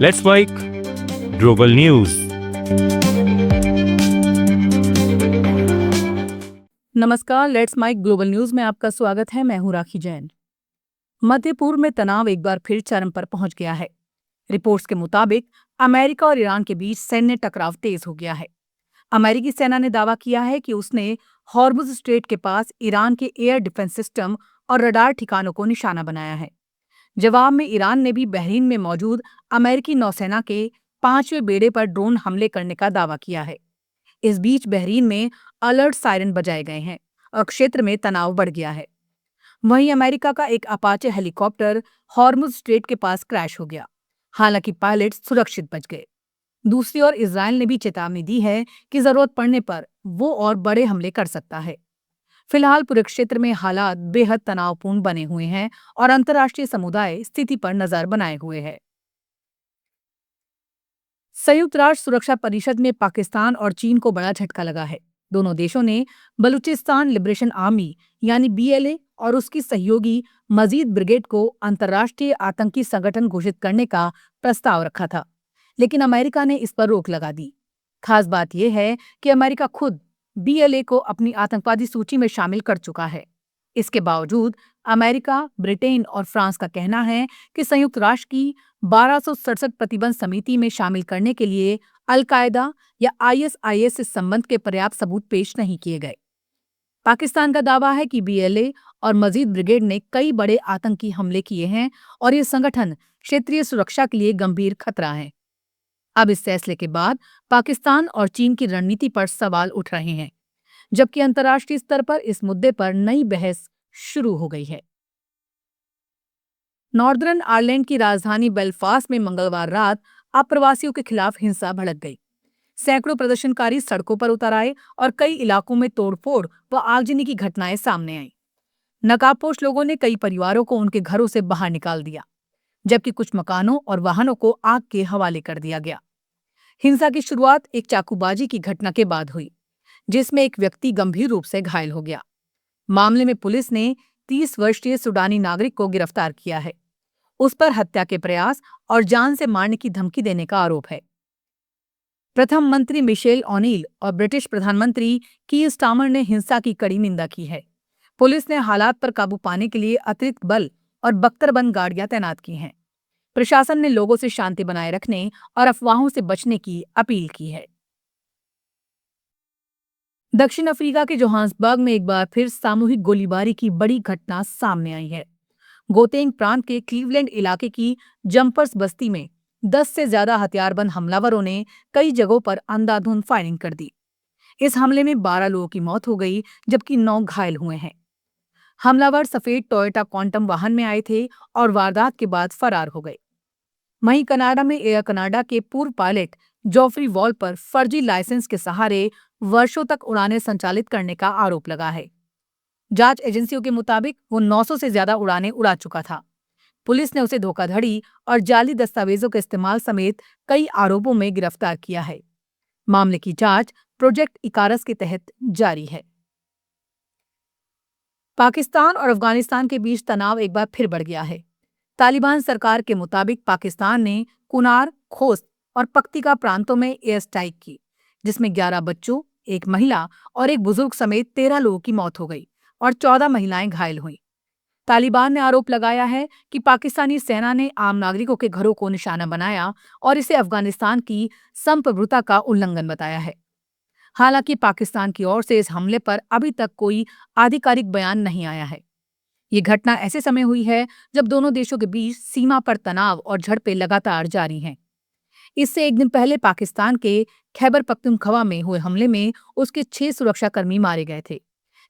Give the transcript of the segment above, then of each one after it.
Let's mic global news. नमस्कार, let's mic global news में आपका स्वागत है। मैं हूं राखी जैन। मध्य पूर्व में तनाव एक बार फिर चरम पर पहुंच गया है। रिपोर्ट्स के मुताबिक अमेरिका और ईरान के बीच सैन्य टकराव तेज हो गया है। अमेरिकी सेना ने दावा किया है कि उसने हॉर्मुज स्ट्रेट के पास ईरान के एयर डिफेंस सिस्टम और रडार ठिकानों को निशाना बनाया है। जवाब में ईरान ने भी बहरीन में मौजूद अमेरिकी नौसेना के 5वें बेड़े पर ड्रोन हमले करने का दावा किया है। इस बीच बहरीन में अलर्ट सायरन बजाए गए हैं और क्षेत्र में तनाव बढ़ गया है। वहीं अमेरिका का एक अपाचे हेलीकॉप्टर हॉर्मुज स्ट्रेट के पास क्रैश हो गया। हालांकि पायलट सुरक्षित बच गए। दूसरी ओर इजरायल ने भी चेतावनी दी है कि जरूरत पड़ने पर वो और बड़े हमले कर सकता है। फिलहाल पूरे क्षेत्र में हालात बेहद तनावपूर्ण बने हुए हैं और अंतर्राष्ट्रीय समुदाय स्थिति पर नजर बनाए हुए है। संयुक्त राष्ट्र सुरक्षा परिषद में पाकिस्तान और चीन को बड़ा झटका लगा है। दोनों देशों ने बलूचिस्तान लिबरेशन आर्मी यानी बीएलए और उसकी सहयोगी मजीद ब्रिगेड को अंतर्राष्ट्रीय आतंकी संगठन घोषित करने का प्रस्ताव रखा था, लेकिन अमेरिका ने इस पर रोक लगा दी। खास बात यह है कि अमेरिका खुद बीएलए को अपनी आतंकवादी सूची में शामिल कर चुका है। इसके बावजूद अमेरिका, ब्रिटेन और फ्रांस का कहना है कि संयुक्त राष्ट्र की 1267 प्रतिबंध समिति में शामिल करने के लिए अल-कायदा या आईएसआईएस से संबंध के पर्याप्त सबूत पेश नहीं किए गए। पाकिस्तान का दावा है कि बीएलए और मजीद ब्रिगेड ने कई बड़े आतंकी हमले किए हैं और ये संगठन क्षेत्रीय सुरक्षा के लिए गंभीर खतरा है। अब इस फैसले के बाद पाकिस्तान और चीन की रणनीति पर सवाल उठ रहे हैं, जबकि अंतर्राष्ट्रीय स्तर पर इस मुद्दे पर नई बहस शुरू हो गई है। नॉर्दर्न आयरलैंड की राजधानी बेलफास्ट में मंगलवार रात अप्रवासियों के खिलाफ हिंसा भड़क गई। सैकड़ों प्रदर्शनकारी सड़कों पर उतर आए और कई इलाकों में तोड़फोड़ व आगजनी की घटनाएं सामने आईं। नकाबपोश लोगों ने कई परिवारों को उनके घरों से बाहर निकाल दिया, जबकि कुछ मकानों और वाहनों को आग के हवाले कर दिया गया। हिंसा की शुरुआत एक चाकूबाजी की घटना के बाद हुई, जिसमें एक व्यक्ति गंभीर रूप से घायल हो गया। मामले में पुलिस ने 30 वर्षीय सूडानी नागरिक को गिरफ्तार किया है। उस पर हत्या के प्रयास और जान से मारने की धमकी देने का आरोप है। प्रथम मंत्री मिशेल ओनील और ब्रिटिश प्रधानमंत्री कीर स्टार्मर ने हिंसा की कड़ी निंदा की है। पुलिस ने हालात पर काबू पाने के लिए अतिरिक्त बल और बख्तरबंद गाड़ियां तैनात की हैं। प्रशासन ने लोगों से शांति बनाए रखने और अफवाहों से बचने की अपील की है। दक्षिण अफ्रीका के जोहान्सबर्ग में एक बार फिर सामूहिक गोलीबारी की बड़ी घटना सामने आई है। गोतेंग प्रांत के क्लीवलैंड इलाके की जंपर्स बस्ती में 10 से ज्यादा हथियारबंद हमलावरों ने कई जगहों पर अंधाधुंध फायरिंग कर दी। इस हमले में 12 लोगों की मौत हो गई, जबकि 9 घायल हुए हैं। हमलावर सफेद टोयोटा क्वांटम वाहन में आए थे और वारदात के बाद फरार हो गए। वहीं कनाडा में एयर कनाडा के पूर्व पायलट जॉफ्री वॉल पर फर्जी लाइसेंस के सहारे वर्षों तक उड़ानें संचालित करने का आरोप लगा है। जांच एजेंसियों के मुताबिक वो 900 से ज्यादा उड़ानें उड़ा चुका था। पुलिस ने उसे धोखाधड़ी और जाली दस्तावेजों के इस्तेमाल समेत कई आरोपों में गिरफ्तार किया है। मामले की जांच प्रोजेक्ट इकारस के तहत जारी है। पाकिस्तान और अफगानिस्तान के बीच तनाव एक बार फिर बढ़ गया है। तालिबान सरकार के मुताबिक पाकिस्तान ने कुनार, खोस्त और पख्तिका प्रांतों में एयर स्ट्राइक की, जिसमें 11 बच्चों, एक महिला और एक बुजुर्ग समेत 13 लोगों की मौत हो गई और 14 महिलाएं घायल हुईं। तालिबान ने आरोप लगाया है कि पाकिस्तानी सेना ने आम नागरिकों के घरों को निशाना बनाया और इसे अफगानिस्तान की संप्रभुता का उल्लंघन बताया है। हालांकि पाकिस्तान की ओर से इस हमले पर अभी तक कोई आधिकारिक बयान नहीं आया है। ये घटना ऐसे समय हुई है जब दोनों देशों के बीच सीमा पर तनाव और झड़पें लगातार जारी हैं। इससे एक दिन पहले पाकिस्तान के खैबर पख्तूनख्वा में हुए हमले में उसके 6 सुरक्षाकर्मी मारे गए थे,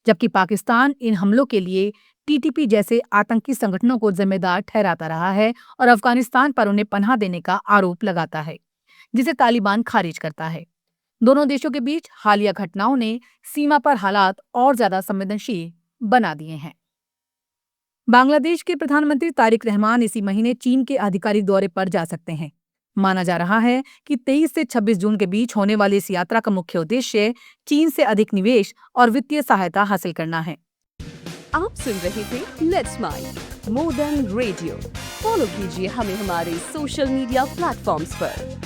जबकि पाकिस्तान इन हमलों के लिए टीटीपी जैसे आतंकी संगठनों को जिम्मेदार ठहराता रहा है और अफगानिस्तान पर उन्हें पनाह देने का आरोप लगाता है, जिसे तालिबान खारिज करता है। दोनों देशों के बीच हालिया घटनाओं ने सीमा पर हालात और ज्यादा संवेदनशील बना दिए हैं। बांग्लादेश के प्रधानमंत्री तारिक रहमान इसी महीने चीन के आधिकारिक दौरे पर जा सकते हैं। माना जा रहा है कि 23 से 26 जून के बीच होने वाली इस यात्रा का मुख्य उद्देश्य चीन से अधिक निवेश और वित्तीय सहायता हासिल करना है। आप सुन रहे थे let's mic more than radio. Follow कीजिए हमें हमारे सोशल मीडिया प्लेटफॉर्म्स पर।